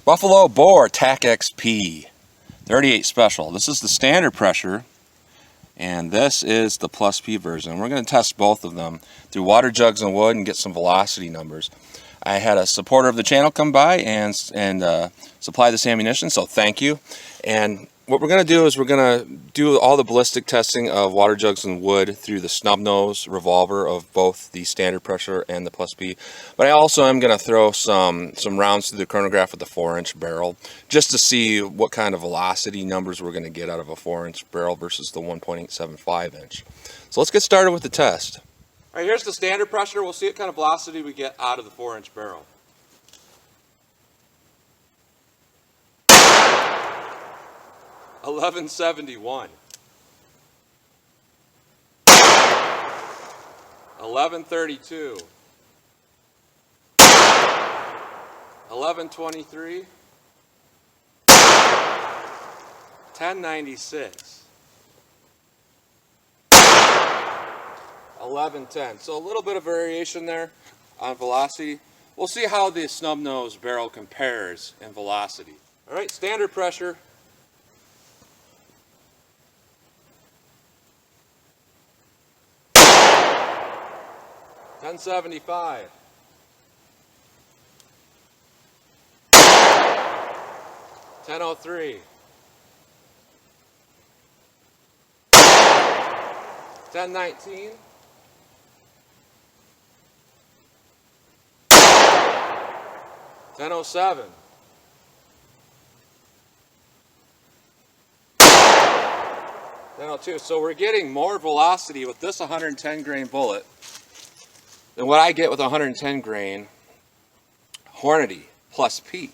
Buffalo Bore tac-xp 38 special. This is the standard pressure, and this is the +P version. We're going to test both of them through water jugs and wood and get some velocity numbers. I had a supporter of the channel come by and supply this ammunition, so thank you. And what we're going to do is we're going to do all the ballistic testing of water jugs and wood through the snub nose revolver of both the standard pressure and the +P. But I also am going to throw some rounds through the chronograph with the 4-inch barrel just to see what kind of velocity numbers we're going to get out of a 4-inch barrel versus the 1.875-inch. So let's get started with the test. All right, here's the standard pressure. We'll see what kind of velocity we get out of the 4-inch barrel. $11.71, $11.32, $11.23, $10.96, $11.10. So a little bit of variation there on velocity. We'll see how the snub nose barrel compares in velocity. All right, standard pressure. $10.75, $10.03, $10.19, $10.07, $10.02. So we're getting more velocity with this 110 grain bullet than what I get with a 110 grain Hornady +P.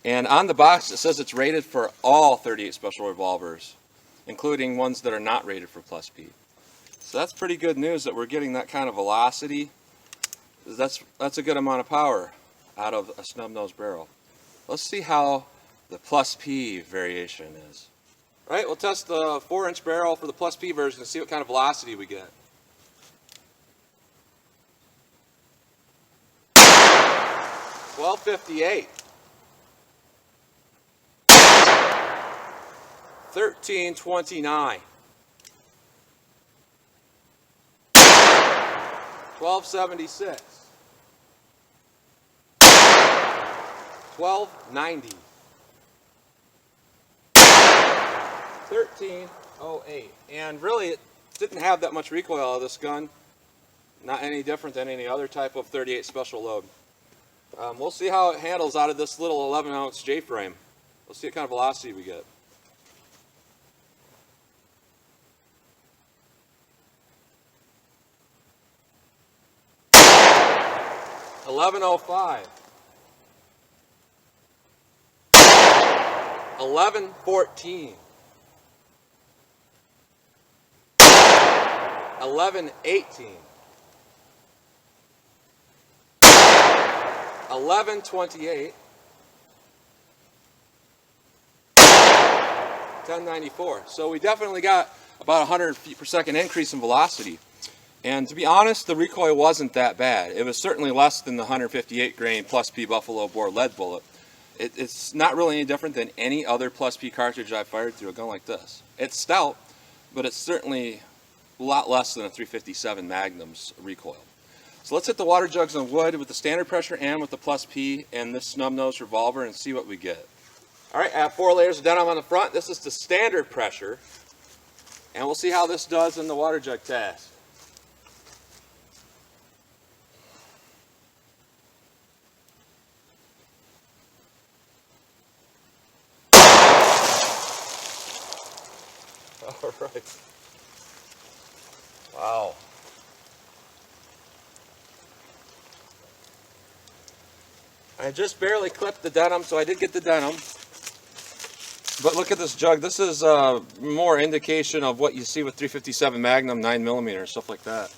And on the box it says it's rated for all 38 special revolvers, including ones that are not rated for +P. So that's pretty good news that we're getting that kind of velocity. That's a good amount of power out of a snub nose barrel. Let's see how the +P variation is. All right, we'll test the 4-inch barrel for the +P version and see what kind of velocity we get. $12.58, $13.29, $12.76, $12.90, $13.08. And really, it didn't have that much recoil out of this gun. Not any different than any other type of 38 special load. We'll see how it handles out of this little 11-ounce J-frame. We'll see what kind of velocity we get. $11.05, $11.14, $11.18, $11.28, $10.94. So we definitely got about 100 feet per second increase in velocity. And to be honest, the recoil wasn't that bad. It was certainly less than the 158 grain +P Buffalo Bore lead bullet. It's not really any different than any other +P cartridge I've fired through a gun like this. It's stout, but it's certainly a lot less than a 357 Magnum's recoil. So let's hit the water jugs and wood with the standard pressure and with the +P and this snub nose revolver and see what we get. All right, I have 4 layers of denim on the front. This is the standard pressure, and we'll see how this does in the water jug test. All right. Wow. I just barely clipped the denim, so I did get the denim. But look at this jug. This is more indication of what you see with 357 Magnum, 9mm, stuff like that.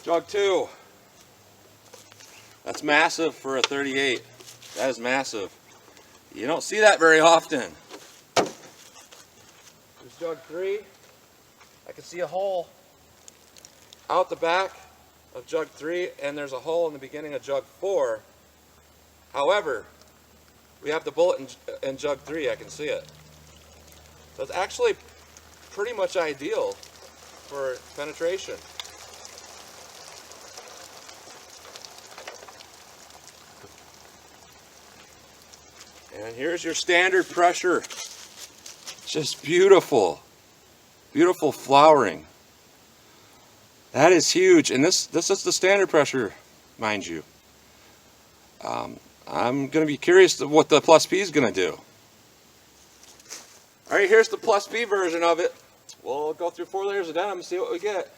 Jug 2. That's massive for a 38. That is massive. You don't see that very often. There's jug 3. I can see a hole out the back of jug 3, and there's a hole in the beginning of jug 4. However, we have the bullet in jug 3, I can see it. So it's actually pretty much ideal for penetration. And here's your standard pressure. Just beautiful. Beautiful flowering. That is huge. And this is the standard pressure, mind you. I'm going to be curious what the +P is going to do. Alright, here's the +P version of it. We'll go through 4 layers of denim and see what we get.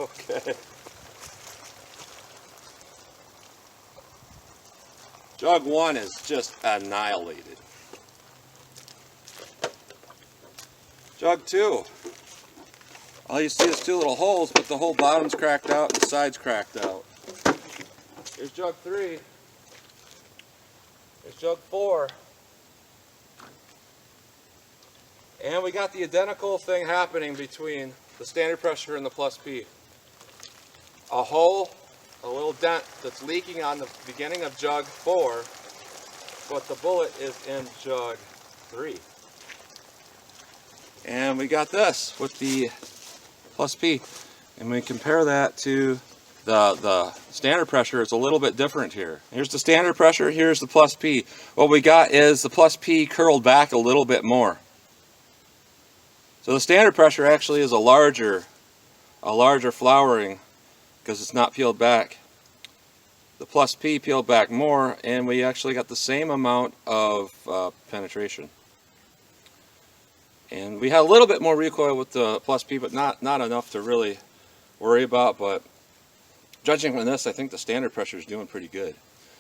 Okay. Jug 1 is just annihilated. Jug 2. All you see is 2 little holes, but the whole bottom's cracked out and the side's cracked out. Here's jug 3. Here's jug 4. And we got the identical thing happening between the standard pressure and the +P. A hole, a little dent that's leaking on the beginning of jug 4, but the bullet is in jug 3. And we got this with the +P. And we compare that to the standard pressure. It's a little bit different here. Here's the standard pressure, here's the +P. What we got is the +P curled back a little bit more. So the standard pressure actually is a larger flowering because it's not peeled back. The +P peeled back more, and we actually got the same amount of penetration. And we had a little bit more recoil with the +P, but not enough to really worry about. But judging from this, I think the standard pressure is doing pretty good.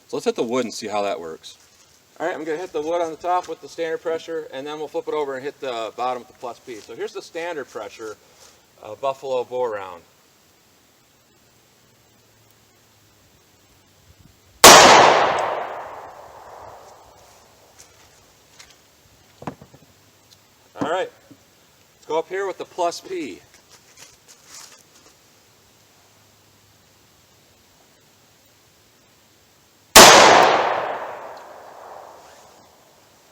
So let's hit the wood and see how that works. Alright, I'm going to hit the wood on the top with the standard pressure, and then we'll flip it over and hit the bottom with the +P. So here's the standard pressure buffalo bore round. Alright, let's go up here with the +P.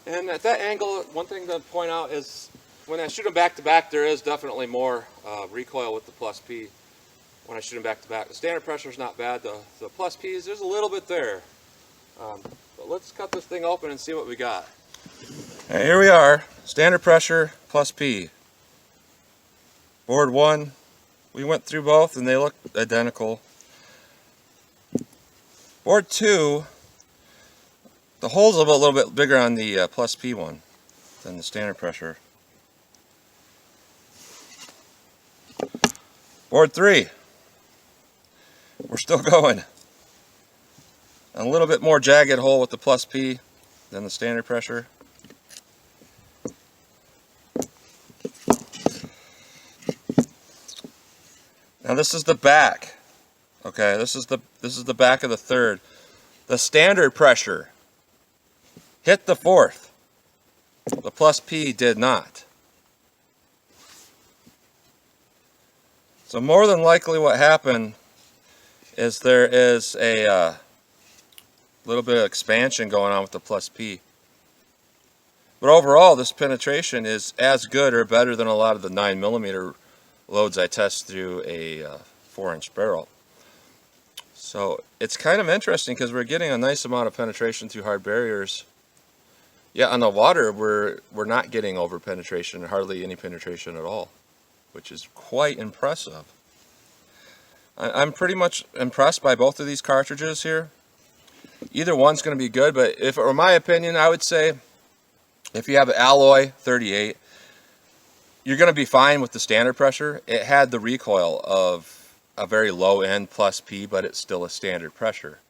And at that angle, one thing to point out is when I shoot them back to back, there is definitely more recoil with the +P when I shoot them back to back. The standard pressure is not bad. The +Ps, there's a little bit there. But let's cut this thing open and see what we got. Right, here we are, standard pressure +P. Board 1, we went through both and they look identical. Board 2, the hole's a little bit bigger on the +P one than the standard pressure. Board 3, we're still going. A little bit more jagged hole with the +P than the standard pressure. Now this is the back. Okay, this is the back of the third. The standard pressure hit the fourth. The +P did not. So more than likely what happened is there is a little bit of expansion going on with the +P. But overall, this penetration is as good or better than a lot of the 9mm loads I test through a 4-inch barrel. So it's kind of interesting because we're getting a nice amount of penetration through hard barriers. Yeah, on the water we're not getting over penetration, hardly any penetration at all, which is quite impressive. I'm pretty much impressed by both of these cartridges here. Either one's going to be good, but if it were my opinion, I would say if you have an alloy 38, you're going to be fine with the standard pressure. It had the recoil of a very low end +P, but it's still a standard pressure.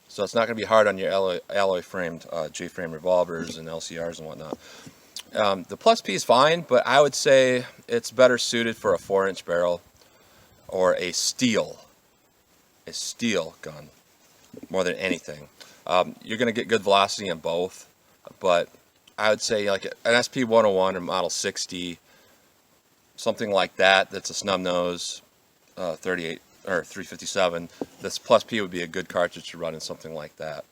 So it's not going to be hard on your alloy framed J-frame revolvers and LCRs and whatnot. The +P is fine, but I would say it's better suited for a 4-inch barrel or a steel gun. more than anything. You're going to get good velocity in both, but I would say like an SP101 or Model 60, something like that, that's a snub nose 38 or 357, this +P would be a good cartridge to run in something like that.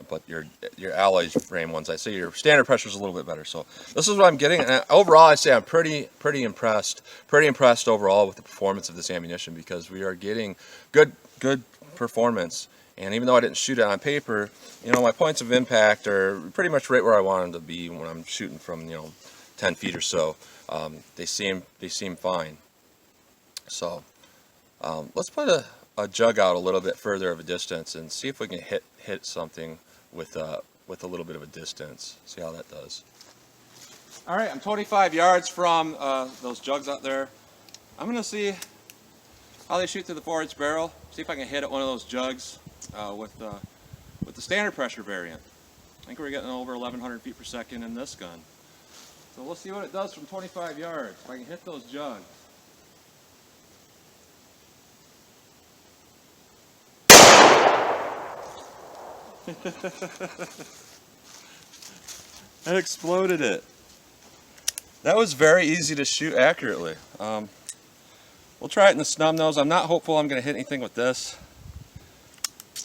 But your alloy frame ones, I say your standard pressure is a little bit better. So this is what I'm getting, and overall I say I'm pretty impressed overall with the performance of this ammunition, because we are getting good performance. And even though I didn't shoot it on paper, you know, my points of impact are pretty much right where I want them to be when I'm shooting from, you know, 10 feet or so. They seem fine. So let's put a jug out a little bit further of a distance and see if we can hit something with a little bit of a distance. See how that does. All right, I'm 25 yards from those jugs out there. I'm gonna see how they shoot through the 4-inch barrel. See if I can hit at one of those jugs with the standard pressure variant. I think we're getting over 1,100 feet per second in this gun. So we'll see what it does from 25 yards. If I can hit those jugs. That exploded it. That was very easy to shoot accurately. We'll try it in the snub nose. I'm not hopeful I'm going to hit anything with this,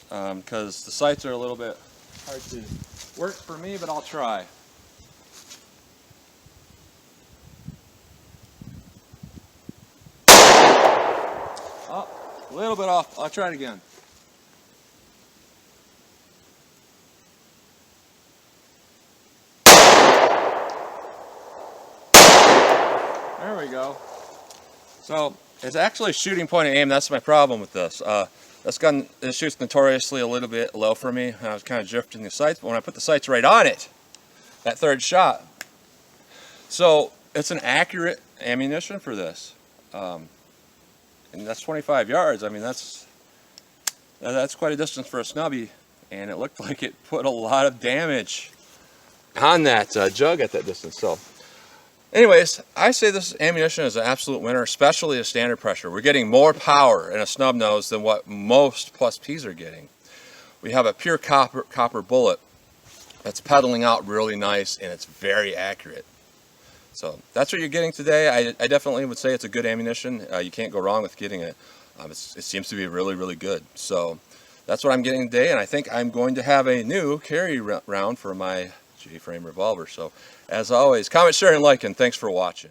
because the sights are a little bit hard to work for me, but I'll try. Oh, a little bit off. I'll try it again. There we go. So it's actually shooting point and aim. That's my problem with this. This gun, it shoots notoriously a little bit low for me. I was kind of drifting the sights, but when I put the sights right on it, that third shot. So it's an accurate ammunition for this, and that's 25 yards. I mean, that's quite a distance for a snubby, and it looked like it put a lot of damage on that jug at that distance. So anyways, I say this ammunition is an absolute winner, especially a standard pressure. We're getting more power in a snub nose than what most +Ps are getting. We have a pure copper bullet that's pedaling out really nice, and it's very accurate. So that's what you're getting today. I definitely would say it's a good ammunition. You can't go wrong with getting it. It seems to be really good. So that's what I'm getting today, and I think I'm going to have a new carry round for my J-frame revolver. So as always, comment, share, and like, and thanks for watching.